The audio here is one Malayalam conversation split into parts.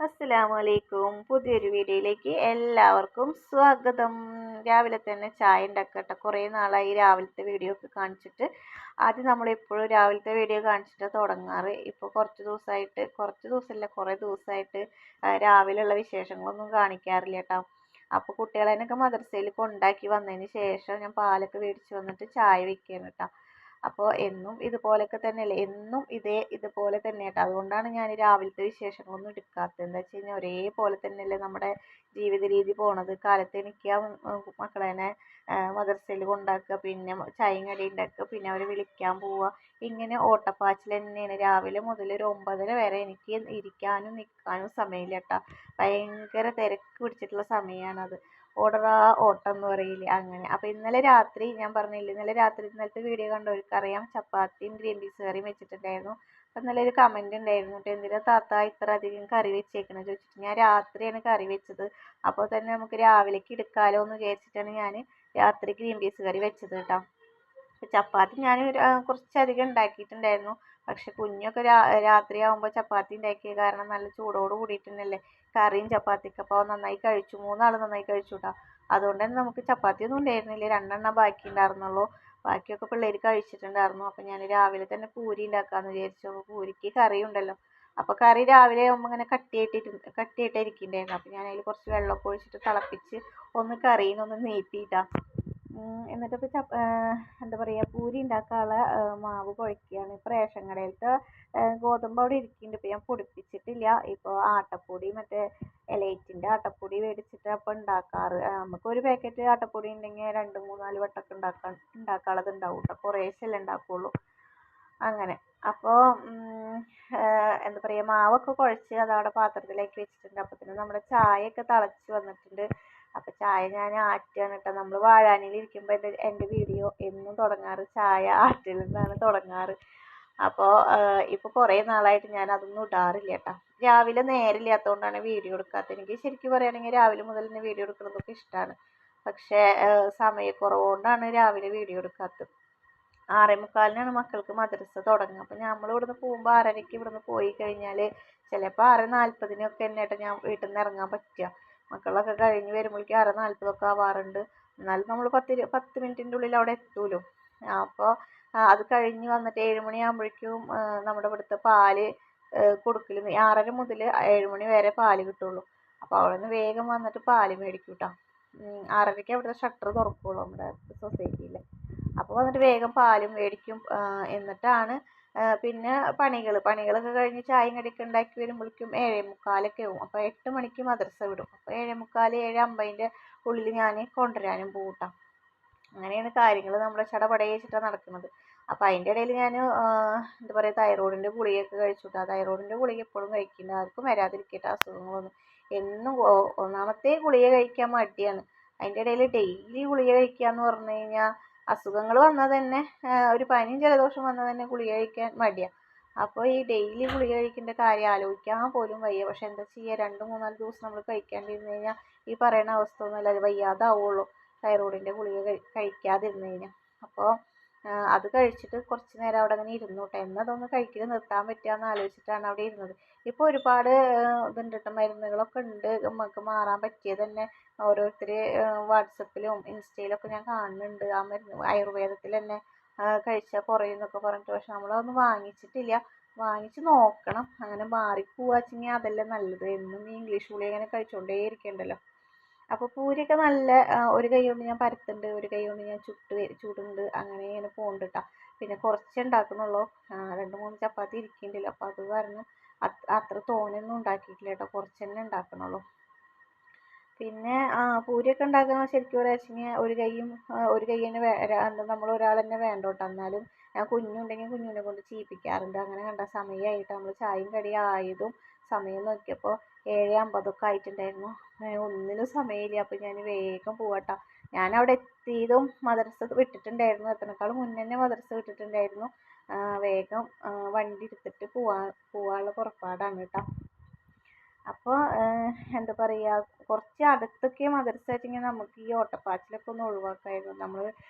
അസ്സലാമലൈക്കും. പുതിയൊരു വീഡിയോയിലേക്ക് എല്ലാവർക്കും സ്വാഗതം. രാവിലെ തന്നെ ചായ ഉണ്ടാക്കട്ടെ. കുറേ നാളായി രാവിലത്തെ വീഡിയോ ഒക്കെ കാണിച്ചിട്ട്. ആദ്യം നമ്മളെപ്പോഴും രാവിലത്തെ വീഡിയോ കാണിച്ചിട്ട് തുടങ്ങാറ്. ഇപ്പോൾ കുറച്ച് ദിവസമല്ല കുറേ ദിവസമായിട്ട് രാവിലെയുള്ള വിശേഷങ്ങളൊന്നും കാണിക്കാറില്ല കേട്ടോ. അപ്പോൾ കുട്ടികളെയൊക്കെ മദ്രസയിൽ കൊണ്ടാക്കി വന്നതിന് ശേഷം ഞാൻ പാലൊക്കെ മേടിച്ച് വന്നിട്ട് ചായ വെക്കുകയാണ് കേട്ടോ. അപ്പോൾ എന്നും ഇതുപോലൊക്കെ തന്നെയല്ലേ, എന്നും ഇതുപോലെ തന്നെ കേട്ടോ. അതുകൊണ്ടാണ് ഞാൻ രാവിലത്തെ വിശേഷങ്ങളൊന്നും എടുക്കാത്തത്. എന്താ വെച്ച് കഴിഞ്ഞാൽ ഒരേപോലെ തന്നെയല്ലേ നമ്മുടെ ജീവിത രീതി പോണത്. കാലത്ത് എണീക്കുക, മക്കളെ മദർസയിൽ കൊണ്ടാക്കുക, പിന്നെ ചായയും കടി ഉണ്ടാക്കുക, പിന്നെ അവരെ വിളിക്കാൻ പോവുക. ഇങ്ങനെ ഓട്ടപ്പാച്ചിൽ തന്നെയാണ് രാവിലെ മുതൽ ഒരു 9:30 വരെ. എനിക്ക് ഇരിക്കാനും നിൽക്കാനും സമയമില്ല കേട്ടോ. ഭയങ്കര തിരക്ക് പിടിച്ചിട്ടുള്ള സമയമാണത്. ഓടറാ ഓട്ടം എന്ന് പറയില്ലേ, അങ്ങനെ. അപ്പോൾ ഇന്നലെ രാത്രി ഞാൻ പറഞ്ഞില്ലേ, ഇന്നലത്തെ വീഡിയോ കണ്ടവർക്കറിയാം, ചപ്പാത്തിയും ഗ്രീൻ പീസ് കറിയും വെച്ചിട്ടുണ്ടായിരുന്നു. അപ്പം ഇന്നലെ ഒരു കമൻറ്റ് ഉണ്ടായിരുന്നു കേട്ടോ, എന്തിനാ താത്ത ഇത്ര അധികം കറി വെച്ചേക്കണമെന്ന് ചോദിച്ചിട്ട്. ഞാൻ രാത്രിയാണ് കറി വെച്ചത്. അപ്പോൾ തന്നെ നമുക്ക് രാവിലേക്ക് എടുക്കാമല്ലോ എന്ന് വിചാരിച്ചിട്ടാണ് ഞാൻ രാത്രി ഗ്രീൻ പീസ് കറി വെച്ചത് കേട്ടോ. ചപ്പാത്തി ഞാൻ കുറച്ചധികം ഉണ്ടാക്കിയിട്ടുണ്ടായിരുന്നു. പക്ഷെ കുഞ്ഞൊക്കെ രാത്രിയാകുമ്പോൾ ചപ്പാത്തി ഉണ്ടാക്കിയ കാരണം നല്ല ചൂടോട് കൂടിയിട്ടുണ്ടല്ലേ കറിയും ചപ്പാത്തിയൊക്കെ. അപ്പോൾ നന്നായി കഴിച്ചു, 3 ആൾ നന്നായി കഴിച്ചു കേട്ടോ. അതുകൊണ്ട് തന്നെ നമുക്ക് ചപ്പാത്തിയൊന്നും ഉണ്ടായിരുന്നില്ല, 2 എണ്ണം ബാക്കി ഉണ്ടായിരുന്നുള്ളൂ. ബാക്കിയൊക്കെ പിള്ളേർ കഴിച്ചിട്ടുണ്ടായിരുന്നു. അപ്പോൾ ഞാൻ രാവിലെ തന്നെ പൂരി ഉണ്ടാക്കാമെന്ന് വിചാരിച്ചു. പൂരിക്ക് കറി ഉണ്ടല്ലോ. അപ്പോൾ കറി രാവിലെ ആകുമ്പോൾ ഇങ്ങനെ കട്ടിയായിട്ട് ഇരിക്കുന്നുണ്ടായിരുന്നു. അപ്പോൾ ഞാൻ അതിൽ കുറച്ച് വെള്ളമൊക്കെ ഒഴിച്ചിട്ട് തിളപ്പിച്ച് ഒന്ന് കറിയിനൊന്ന് നീട്ടിയിട്ടാ. എന്നിട്ടിപ്പോൾ എന്താ പറയുക, പൂരി ഉണ്ടാക്കാനുള്ള മാവ് കുഴയ്ക്കുകയാണ്. ഇപ്പോൾ റേഷൻ കടയിലത്തെ ഗോതമ്പ് അവിടെ ഇരിക്കുന്നുണ്ട്. ഇപ്പോൾ ഞാൻ പൊടിപ്പിച്ചിട്ടില്ല. ഇപ്പോൾ ആട്ടപ്പൊടി, മറ്റേ എലൈറ്റിൻ്റെ ആട്ടപ്പൊടി മേടിച്ചിട്ട് അപ്പോൾ ഉണ്ടാക്കാറ്. നമുക്ക് ഒരു പാക്കറ്റ് ആട്ടപ്പൊടി ഉണ്ടെങ്കിൽ 2, 3, 4 വട്ടമൊക്കെ ഉണ്ടാക്കാനുള്ളത് ഉണ്ടാവും കേട്ടോ. കുറേശ്ശല്ലേ ഉണ്ടാക്കുകയുള്ളൂ, അങ്ങനെ. അപ്പോൾ എന്താ പറയുക, മാവൊക്കെ കുഴച്ച് അതവിടെ പാത്രത്തിലേക്ക് വെച്ചിട്ടുണ്ട്. അപ്പോൾ തന്നെ നമ്മുടെ ചായയൊക്കെ തിളച്ച് വന്നിട്ടുണ്ട്. അപ്പോൾ ചായ ഞാൻ ആറ്റുകയാണ് കേട്ടോ. നമ്മൾ വാഴാനിയിൽ ഇരിക്കുമ്പോൾ എൻ്റെ വീഡിയോ എന്നും തുടങ്ങാറ് ചായ ആറ്റിൽ നിന്നാണ് തുടങ്ങാറ്. അപ്പോൾ ഇപ്പോൾ കുറേ നാളായിട്ട് ഞാൻ അതൊന്നും ഇടാറില്ല കേട്ടോ. രാവിലെ നേരമില്ലാത്തതുകൊണ്ടാണ് വീഡിയോ എടുക്കാത്തത്. എനിക്ക് ശരിക്കും പറയുകയാണെങ്കിൽ രാവിലെ മുതൽ തന്നെ വീഡിയോ എടുക്കുന്നതൊക്കെ ഇഷ്ടമാണ്. പക്ഷേ സമയക്കുറവുകൊണ്ടാണ് രാവിലെ വീഡിയോ എടുക്കാത്തത്. 6:45 മക്കൾക്ക് മദ്രസ തുടങ്ങുക. അപ്പോൾ നമ്മൾ ഇവിടുന്ന് പോകുമ്പോൾ 6:30 ഇവിടുന്ന് പോയി കഴിഞ്ഞാൽ ചിലപ്പോൾ 6:40 തന്നെ കേട്ടോ ഞാൻ വീട്ടിൽ നിന്ന് ഇറങ്ങാൻ പറ്റുക. മക്കളൊക്കെ കഴിഞ്ഞ് വരുമ്പോഴേക്കും 6:40 ആവാറുണ്ട്. എന്നാലും നമ്മൾ 10 മിനിറ്റിൻ്റെ ഉള്ളിൽ അവിടെ എത്തുമല്ലോ. അപ്പോൾ അത് കഴിഞ്ഞ് വന്നിട്ട് 7 മണിയാകുമ്പോഴേക്കും നമ്മുടെ ഇവിടുത്തെ പാല് കൊടുക്കൽ 6:30 മുതൽ 7 മണി വരെ പാല് കിട്ടുള്ളൂ. അപ്പോൾ അവിടെ നിന്ന് വേഗം വന്നിട്ട് പാല് മേടിക്കും കേട്ടോ. 6:30 അവിടുത്തെ ഷട്ടർ തുറക്കുള്ളൂ നമ്മുടെ സൊസൈറ്റിയിൽ. അപ്പോൾ വന്നിട്ട് വേഗം പാലും മേടിക്കും. എന്നിട്ടാണ് പിന്നെ പണികളൊക്കെ കഴിഞ്ഞ് ചായയും കടിയൊക്കെ ഉണ്ടാക്കി വരുമ്പോഴേക്കും 7:45 ആവും. അപ്പോൾ 8 മണിക്ക് മദ്രസ വിടും. അപ്പോൾ 7:45, 7:50 ഉള്ളിൽ ഞാൻ കൊണ്ടുവരാനും പോകും കേട്ടോ. അങ്ങനെയാണ് കാര്യങ്ങൾ നമ്മുടെ ചടപടയിച്ചിട്ടാണ് നടക്കുന്നത്. അപ്പോൾ അതിൻ്റെ ഇടയിൽ ഞാൻ എന്താ പറയുക, തൈറോയിഡിൻ്റെ ഗുളികയൊക്കെ കഴിച്ചു കേട്ടോ. തൈറോയിഡിൻ്റെ ഗുളിക എപ്പോഴും കഴിക്കുന്നുണ്ട്, ആർക്കും വരാതിരിക്കട്ടെ അസുഖങ്ങളൊന്നും. എന്നും ഒന്നാമത്തെ ഗുളിക കഴിക്കാൻ മടിയാണ്. അതിൻ്റെ ഇടയിൽ ഡെയിലി ഗുളിക കഴിക്കുക എന്ന് പറഞ്ഞു കഴിഞ്ഞാൽ അസുഖങ്ങൾ വന്നാൽ തന്നെ ഒരു പനിയും ജലദോഷം വന്നാൽ തന്നെ ഗുളിക കഴിക്കാൻ മടിയാണ്. അപ്പോൾ ഈ ഡെയിലി ഗുളിക കഴിക്കേണ്ട കാര്യം ആലോചിക്കാൻ പോലും വയ്യ. പക്ഷെ എന്താ ചെയ്യുക, 2, 3, 4 ദിവസം നമ്മൾ കഴിക്കാണ്ടിരുന്ന് കഴിഞ്ഞാൽ ഈ പറയുന്ന അവസ്ഥ ഒന്നുമല്ല, അത് വയ്യാതാവുള്ളൂ തൈറോയിഡിൻ്റെ ഗുളിക കഴിക്കാതിരുന്ന് കഴിഞ്ഞാൽ. അപ്പോൾ അത് കഴിച്ചിട്ട് കുറച്ച് നേരം അവിടെ അങ്ങനെ ഇരുന്നു കേട്ടോ. എന്നതൊന്ന് കഴിക്കൽ നിർത്താൻ പറ്റുകയെന്ന് ആലോചിച്ചിട്ടാണ് അവിടെ ഇരുന്നത്. ഇപ്പോൾ ഒരുപാട് ഇതുണ്ട് കേട്ടോ, മരുന്നുകളൊക്കെ ഉണ്ട് നമുക്ക് മാറാൻ പറ്റിയത് തന്നെ. ഓരോരുത്തർ വാട്സപ്പിലും ഇൻസ്റ്റയിലൊക്കെ ഞാൻ കാണുന്നുണ്ട്. ആ മരുന്ന് ആയുർവേദത്തിൽ തന്നെ കഴിച്ചാൽ കുറയുമെന്നൊക്കെ പറഞ്ഞിട്ട്. പക്ഷെ നമ്മളതൊന്നും വാങ്ങിച്ചിട്ടില്ല. വാങ്ങിച്ച് നോക്കണം. അങ്ങനെ മാറിപ്പോവാച്ചെങ്കിൽ അതല്ലേ നല്ലത്. എന്നും ഈ ഇംഗ്ലീഷ് ഗുളിക ഇങ്ങനെ കഴിച്ചുകൊണ്ടേ ഇരിക്കണ്ടല്ലോ. അപ്പോൾ പൂരിയൊക്കെ നല്ല ഒരു കൈ കൊണ്ട് ഞാൻ പരത്തുന്നുണ്ട്, ഒരു കൈ കൊണ്ട് ഞാൻ ചുടുന്നുണ്ട്, അങ്ങനെ ഇങ്ങനെ പോകുന്നുണ്ട് കേട്ടോ. പിന്നെ കുറച്ചേ ഉണ്ടാക്കുന്നുള്ളൂ. 2, 3 ചപ്പാത്തി ഇരിക്കുന്നുണ്ടല്ലോ. അപ്പോൾ അത് കാരണം അത്ര തോനെയൊന്നും ഉണ്ടാക്കിയിട്ടില്ല കേട്ടോ, കുറച്ച് തന്നെ ഉണ്ടാക്കുന്നുള്ളൂ. പിന്നെ പൂരിയൊക്കെ ഉണ്ടാക്കുന്നത് ശരിക്കും പറയുകയാണെന്ന് വെച്ചെങ്കിൽ ഒരു കൈ തന്നെ എന്താ നമ്മൾ ഒരാൾ തന്നെ വേണ്ട കേട്ടോ. എന്നാലും ഞാൻ കുഞ്ഞുണ്ടെങ്കിൽ കുഞ്ഞിനെ കൊണ്ട് ചെയ്യിപ്പിക്കാറുണ്ട്. അങ്ങനെ കണ്ട സമയമായിട്ട് നമ്മൾ ചായയും കടിയും ആയതും സമയം നോക്കിയപ്പോൾ 7:50 ആയിട്ടുണ്ടായിരുന്നു. ഒന്നിനും സമയമില്ല. അപ്പോൾ ഞാൻ വേഗം പോവാട്ടോ. ഞാൻ അവിടെ എത്തിയതും മദ്രസ വിട്ടിട്ടുണ്ടായിരുന്നു. എത്തണേക്കാളും മുന്നേ തന്നെ മദ്രസ വിട്ടിട്ടുണ്ടായിരുന്നു. വേഗം വണ്ടി എടുത്തിട്ട് പോവാനുള്ള പുറപ്പാടാണ് കേട്ടോ. അപ്പോൾ എന്താ പറയുക, കുറച്ച് അടുത്തൊക്കെ മദ്രസ വെച്ചെങ്കിൽ നമുക്ക് ഈ ഓട്ടപ്പാച്ചിലൊക്കെ ഒന്ന് ഒഴിവാക്കാമായിരുന്നു. നമ്മൾ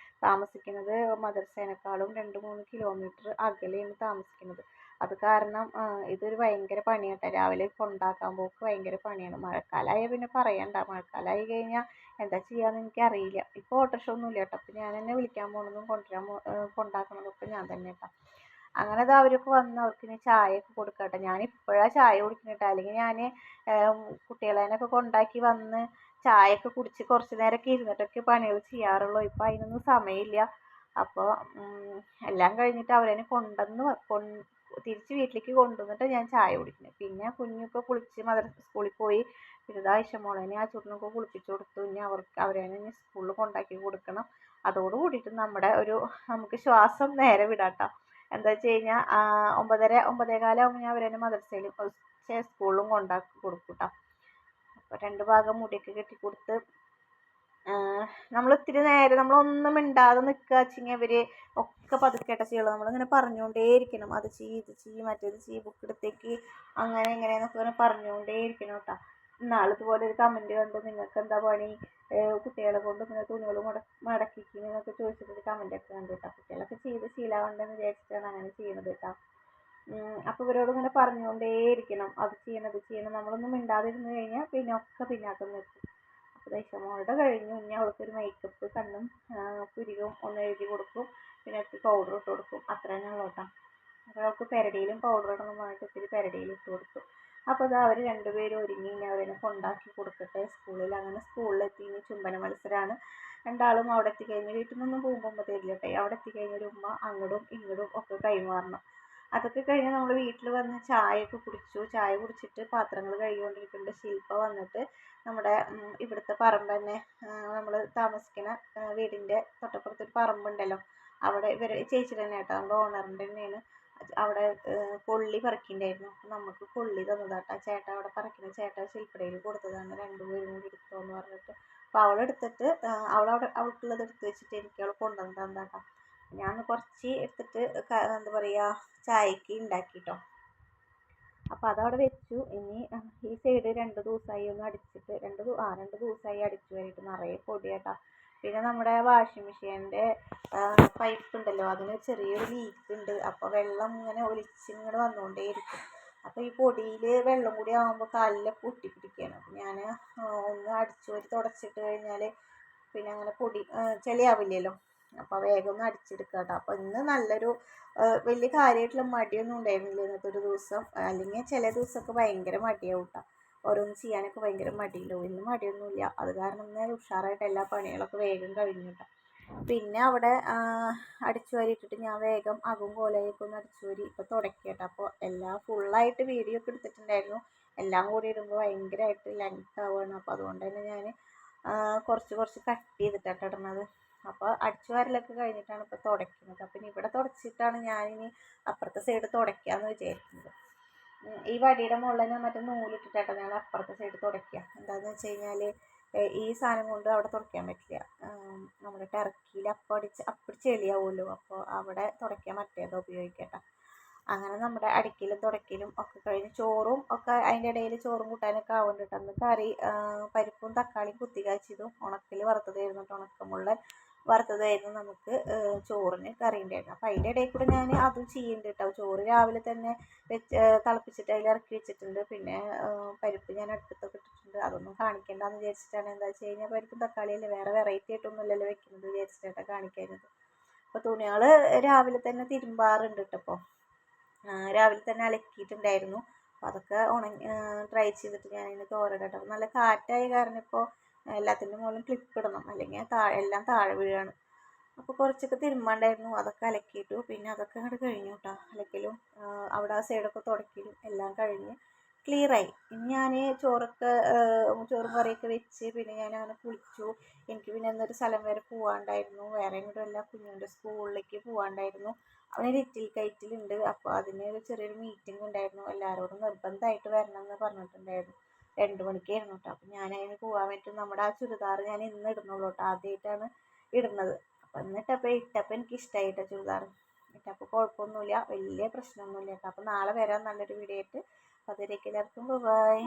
താമസിക്കുന്നത് മദ്രസേനേക്കാളും 2, 3 കിലോമീറ്റർ അകലെയാണ് താമസിക്കുന്നത്. അത് കാരണം ഇതൊരു ഭയങ്കര പണിയാട്ടോ. രാവിലെ കൊണ്ടാക്കാൻ പോക്ക് ഭയങ്കര പണിയാണ്. മഴക്കാലമായ പിന്നെ പറയണ്ട. മഴക്കാലമായി കഴിഞ്ഞാൽ എന്താ ചെയ്യാന്ന് എനിക്കറിയില്ല. ഇപ്പോൾ ഓട്ടോറിക്ഷ ഒന്നുമില്ല കേട്ടോ. അപ്പം ഞാൻ തന്നെ വിളിക്കാൻ പോണതും കൊണ്ടാക്കണതൊക്കെ ഞാൻ തന്നെ കേട്ടോ. അങ്ങനെ അത് അവരൊക്കെ വന്ന് അവർക്കിനി ചായയൊക്കെ കൊടുക്കട്ടെ. ഞാൻ ഇപ്പോഴാണ് ചായ കുടിക്കുന്നത്. അല്ലെങ്കിൽ ഞാൻ കുട്ടികളെയൊക്കെ കൊണ്ടാക്കി വന്ന് ചായയൊക്കെ കുടിച്ച് കുറച്ച് നേരമൊക്കെ ഇരുന്നിട്ടൊക്കെ പണികൾ ചെയ്യാറുള്ളൂ. ഇപ്പം അതിനൊന്നും സമയമില്ല. അപ്പോൾ എല്ലാം കഴിഞ്ഞിട്ട് അവരെ തിരിച്ച് വീട്ടിലേക്ക് കൊണ്ടുവന്നിട്ട് ഞാൻ ചായ കുടിക്കുന്നത്. പിന്നെ കുഞ്ഞിപ്പോൾ കുളിച്ച് സ്കൂളിൽ പോയി. പിന്നെ ഇതാ ആ ചുട്ടിനൊക്കെ കുളിപ്പിച്ച് കൊടുത്തു. ഇനി അവരെ ഇനി സ്കൂളിൽ കൊണ്ടാക്കി കൊടുക്കണം. അതോട് കൂടിയിട്ട് നമുക്ക് ശ്വാസം നേരെ വിടാട്ടോ. എന്താ വെച്ച് കഴിഞ്ഞാൽ 9:15 ഞാൻ അവരെ മദ്രസയിലും സ്കൂളിലും കൊണ്ടാക്കി കൊടുക്കും കേട്ടോ. അപ്പോൾ 2 ഭാഗം മുടിയൊക്കെ കെട്ടിക്കൊടുത്ത് നമ്മൾ ഇത്തിരി നേരം നമ്മളൊന്നും മിണ്ടാതെ നിൽക്കുക വെച്ചെങ്കിൽ അവർ ഒക്കെ പതുക്കെയാട്ടോ ചെയ്യുള്ളൂ. നമ്മളിങ്ങനെ പറഞ്ഞുകൊണ്ടേയിരിക്കണം. അത് ചെയ്യ്, ഇത് ചെയ്യ്, മറ്റേത് ചെയ്യ്, ബുക്ക് എടുത്തേക്ക്, അങ്ങനെ ഇങ്ങനെയെന്നൊക്കെ ഇങ്ങനെ പറഞ്ഞുകൊണ്ടേയിരിക്കണം കേട്ടോ. ഇതുപോലെ ഒരു കമൻറ്റ് കണ്ടു, നിങ്ങൾക്ക് എന്താ പണി, കുട്ടികളെ കൊണ്ട് ഇങ്ങനെ തുണികൾ മടക്കിക്കുന്നു എന്നൊക്കെ ചോദിച്ചിട്ടൊരു കമൻറ്റൊക്കെ കണ്ടു കേട്ടോ. കുട്ടികളൊക്കെ ചെയ്ത് ശീലമാവണ്ടെന്ന് വിചാരിച്ചിട്ടാണ് അങ്ങനെ ചെയ്യുന്നത് കേട്ടോ. അപ്പോൾ ഇവരോട് ഇങ്ങനെ പറഞ്ഞുകൊണ്ടേയിരിക്കണം, അത് ചെയ്യണം, ഇത് ചെയ്യണം. നമ്മളൊന്നും മിണ്ടാതിരുന്ന് കഴിഞ്ഞാൽ പിന്നെ ഒക്കെ പിന്നാക്കം നിൽക്കും. മോളുടെ കഴിഞ്ഞു. ഇനി അവൾക്കൊരു മേക്കപ്പ്, കണ്ണും പുരികവും ഒന്ന് എഴുതി കൊടുക്കും. പിന്നെ ഇത്തിരി പൗഡർ ഇട്ട് കൊടുക്കും. അത്ര തന്നെ ഉള്ളൂ കേട്ടോ. അപ്പോൾ അവൾക്ക് പെരടിയിലും പൗഡർ ഇടണം പറഞ്ഞിട്ട് ഇത്തിരി പെരടിയിൽ ഇട്ട് കൊടുത്തു. അപ്പോൾ അത് അവർ രണ്ടുപേരും ഒരുങ്ങി. ഇനി അവരെ കൊണ്ടാക്കി കൊടുക്കട്ടെ സ്കൂളിൽ. അങ്ങനെ സ്കൂളിലെത്തി. ഇനി ചുംബന മത്സരമാണ്. രണ്ടാളും അവിടെ എത്തിക്കഴിഞ്ഞ് വീട്ടിൽ നിന്നൊന്നും പോകുമ്പോൾ തരില്ല കേട്ടോ. അവിടെ എത്തിക്കഴിഞ്ഞൊരു ഉമ്മ അങ്ങോട്ടും ഇങ്ങോട്ടും ഒക്കെ കൈമാറണം. അതൊക്കെ കഴിഞ്ഞ് നമ്മൾ വീട്ടിൽ വന്ന് ചായയൊക്കെ കുടിച്ചു. ചായ കുടിച്ചിട്ട് പാത്രങ്ങൾ കഴുകിക്കൊണ്ടിരിക്കുന്നുണ്ട്. ശില്പ വന്നിട്ട് നമ്മുടെ ഇവിടുത്തെ പറമ്പ് തന്നെ, നമ്മൾ താമസിക്കുന്ന വീടിൻ്റെ തൊട്ടപ്പുറത്തൊരു പറമ്പുണ്ടല്ലോ, അവിടെ ചേച്ചി തന്നെ കേട്ടോ, നമ്മുടെ ഓണറിൻ്റെ തന്നെയാണ്. അവിടെ കൊള്ളി പറിക്കുന്നുണ്ടായിരുന്നു. അപ്പം നമുക്ക് കൊള്ളി തന്നതാട്ടോ ചേട്ടാ. അവിടെ പറിക്കുന്ന ചേട്ടാ ശില്പടയിൽ കൊടുത്തതാണ്. 2 പേരും കൂടി എടുത്തോന്ന് പറഞ്ഞിട്ട്. അപ്പോൾ അവളെടുത്തിട്ട് അവൾക്കുള്ളത് എടുത്ത് വെച്ചിട്ട് എനിക്ക് അവൾ കൊണ്ടുവന്ന് തന്നാട്ടോ. ഞാൻ കുറച്ച് എടുത്തിട്ട് എന്താ പറയുക, ചായക്ക് ഉണ്ടാക്കിട്ടോ. അപ്പോൾ അതവിടെ വെച്ചു. ഇനി ഈ സൈഡ് 2 ദിവസമായി ഒന്ന് അടിച്ചിട്ട് 2 ദിവസമായി അടിച്ചു കഴിഞ്ഞിട്ട് നിറയെ പൊടിയാട്ടോ. പിന്നെ നമ്മുടെ വാഷിംഗ് മെഷീൻ്റെ പൈപ്പ് ഉണ്ടല്ലോ, അതിന് ചെറിയൊരു ലീക്ക് ഉണ്ട്. അപ്പോൾ വെള്ളം ഇങ്ങനെ ഒലിച്ചിങ്ങനെ വന്നുകൊണ്ടേയിരിക്കും. അപ്പോൾ ഈ പൊടിയിൽ വെള്ളം കൂടി ആകുമ്പോൾ കാലിലൊക്കെ ഒട്ടിപ്പിടിക്കുകയാണ്. അപ്പോൾ ഞാൻ ഒന്ന് അടിച്ചു വാരി തുടച്ചിട്ട് കഴിഞ്ഞാൽ പിന്നെ അങ്ങനെ പൊടി ചെളിയാവില്ലല്ലോ. അപ്പോൾ വേഗം ഒന്ന് അടിച്ചെടുക്കുക കേട്ടോ. അപ്പോൾ ഇന്ന് നല്ലൊരു വലിയ കാര്യമായിട്ടുള്ള മടിയൊന്നും ഉണ്ടായിരുന്നില്ല ഇന്നത്തെ ഒരു ദിവസം. അല്ലെങ്കിൽ ചില ദിവസമൊക്കെ ഭയങ്കര മടിയാവും കേട്ടോ. ഓരോന്ന് ചെയ്യാനൊക്കെ ഭയങ്കര മടിയുണ്ടാവും. ഇന്ന് മടിയൊന്നുമില്ല. അത് കാരണം ഇന്ന് ഉഷാറായിട്ട് എല്ലാ പണികളൊക്കെ വേഗം കഴിഞ്ഞു കേട്ടോ. പിന്നെ അവിടെ അടിച്ചു വാരിയിട്ടിട്ട് ഞാൻ വേഗം അകും കോലയൊക്കെ ഒന്ന് അടിച്ചു വാരി ഇപ്പോൾ തുടക്കുക കേട്ടോ. അപ്പോൾ എല്ലാം ഫുള്ളായിട്ട് വീഡിയോ ഒക്കെ എടുത്തിട്ടുണ്ടായിരുന്നു. എല്ലാം കൂടി ഇടുമ്പോൾ ഭയങ്കരമായിട്ട് ലെങ്ത് ആവുകയാണ്. അപ്പോൾ അതുകൊണ്ട് തന്നെ ഞാൻ കുറച്ച് കട്ട് ചെയ്തിട്ടാണ് ഇടുന്നത്. അപ്പോൾ അടിച്ചു വാരലൊക്കെ കഴിഞ്ഞിട്ടാണ് ഇപ്പോൾ തുടയ്ക്കുന്നത്. അപ്പം ഇനി ഇവിടെ തുടച്ചിട്ടാണ് ഞാനിനി അപ്പുറത്തെ സൈഡ് തുടയ്ക്കാമെന്ന് വിചാരിക്കുന്നത്. ഈ വടിയുടെ മുകളിൽ തന്നെ മറ്റേ നൂലിട്ടിട്ടാട്ടോ ഞാൻ അപ്പുറത്തെ സൈഡ് തുടയ്ക്കുക. എന്താണെന്ന് വെച്ച് കഴിഞ്ഞാൽ ഈ സാധനം കൊണ്ട് അവിടെ തുടയ്ക്കാൻ പറ്റില്ല. നമ്മുടെ ടർക്കിയിൽ അപ്പടി ചെളിയാവുമല്ലോ. അപ്പോൾ അവിടെ തുടയ്ക്കാൻ മറ്റേതോ ഉപയോഗിക്കട്ടോ. അങ്ങനെ നമ്മുടെ അടിക്കലും തുടയ്ക്കലും ഒക്കെ കഴിഞ്ഞ് ചോറും ഒക്കെ അതിൻ്റെ ഇടയിൽ ചോറും കൂട്ടാനൊക്കെ ആവുന്നുണ്ട്. അന്ന് കറി പരിപ്പും തക്കാളിയും കുത്തി കാച്ചിയതും ഉണക്കൽ വറുത്തതായിരുന്നു കേട്ടോ. ഉണക്കമുള്ളൻ വറുത്തതായിരുന്നു നമുക്ക് ചോറിന് കറി ഉണ്ടായിരുന്നു. അപ്പോൾ അതിൻ്റെ ഇടയിൽ കൂടെ ഞാൻ അതും ചെയ്യുന്നുണ്ട് കേട്ടോ. ചോറ് രാവിലെ തന്നെ തിളപ്പിച്ചിട്ട് അതിൽ ഇറക്കി വെച്ചിട്ടുണ്ട്. പിന്നെ പരിപ്പ് ഞാൻ അടുപ്പത്തൊക്കെ ഇട്ടിട്ടുണ്ട്. അതൊന്നും കാണിക്കേണ്ടെന്ന് വിചാരിച്ചിട്ടാണ്. എന്താ വെച്ച് കഴിഞ്ഞാൽ പരിപ്പും തക്കാളിയല്ലേ, വേറെ വെറൈറ്റി ആയിട്ടൊന്നുമല്ലല്ലോ വെക്കുന്നത് വിചാരിച്ചിട്ടാണ് കാണിക്കുന്നത്. അപ്പോൾ തുണികൾ രാവിലെ തന്നെ തിരുമ്പാറുണ്ട് കേട്ടോ. ഇപ്പോൾ രാവിലെ തന്നെ അലക്കിയിട്ടുണ്ടായിരുന്നു. അപ്പോൾ അതൊക്കെ ട്രൈ ചെയ്തിട്ട് ഞാനിതിന് തോരടട്ടോ. നല്ല കാറ്റായ കാരണം ഇപ്പോൾ എല്ലാത്തിൻ്റെ മുകളിലും ക്ലിപ്പ് ഇടണം, അല്ലെങ്കിൽ എല്ലാം താഴെ വീഴാണ്. അപ്പോൾ കുറച്ചൊക്കെ തിരുമ്പാണ്ടായിരുന്നു. അതൊക്കെ അലക്കിയിട്ടു. പിന്നെ അതൊക്കെ അങ്ങോട്ട് കഴിഞ്ഞു കേട്ടോ. അലക്കലും അവിടെ ആ സൈഡൊക്കെ തുടയ്ക്കലും എല്ലാം കഴിഞ്ഞ് ക്ലിയറായി. ഇനി ഞാൻ ചോറും കറിയൊക്കെ വെച്ച് പിന്നെ ഞാൻ അങ്ങനെ കുളിച്ചു. എനിക്ക് പിന്നെ ഇന്നൊരു സ്ഥലം വരെ പോകാണ്ടായിരുന്നു. വേറെ എങ്ങോട്ടുമല്ല, കുഞ്ഞുൻ്റെ സ്കൂളിലേക്ക് പോകാണ്ടായിരുന്നു. അവന് ലിറ്റിൽ കൈറ്റിലുണ്ട്. അപ്പോൾ അതിന് ചെറിയൊരു മീറ്റിംഗ് ഉണ്ടായിരുന്നു. എല്ലാവരോടും നിർബന്ധമായിട്ട് വരണം എന്ന് പറഞ്ഞിട്ടുണ്ടായിരുന്നു. 2 മണിക്കായിരുന്നു കേട്ടോ. അപ്പോൾ ഞാൻ അതിന് പോകാൻ പറ്റും. നമ്മുടെ ആ ചുരിദാർ ഞാൻ ഇന്ന് ഇടുന്നുള്ളൂ കേട്ടോ. ആദ്യമായിട്ടാണ് ഇടുന്നത്. അപ്പോൾ ഇട്ടപ്പോൾ എനിക്ക് ഇഷ്ടമായിട്ടോ ചുരിദാർ. ഇട്ടപ്പോൾ കുഴപ്പമൊന്നുമില്ല, വലിയ പ്രശ്നമൊന്നുമില്ല കേട്ടോ. അപ്പോൾ നാളെ വരാം നല്ലൊരു വീഡിയോ ആയിട്ട്. അപ്പോൾ അതിലേക്ക് എല്ലാവർക്കും ബൈ.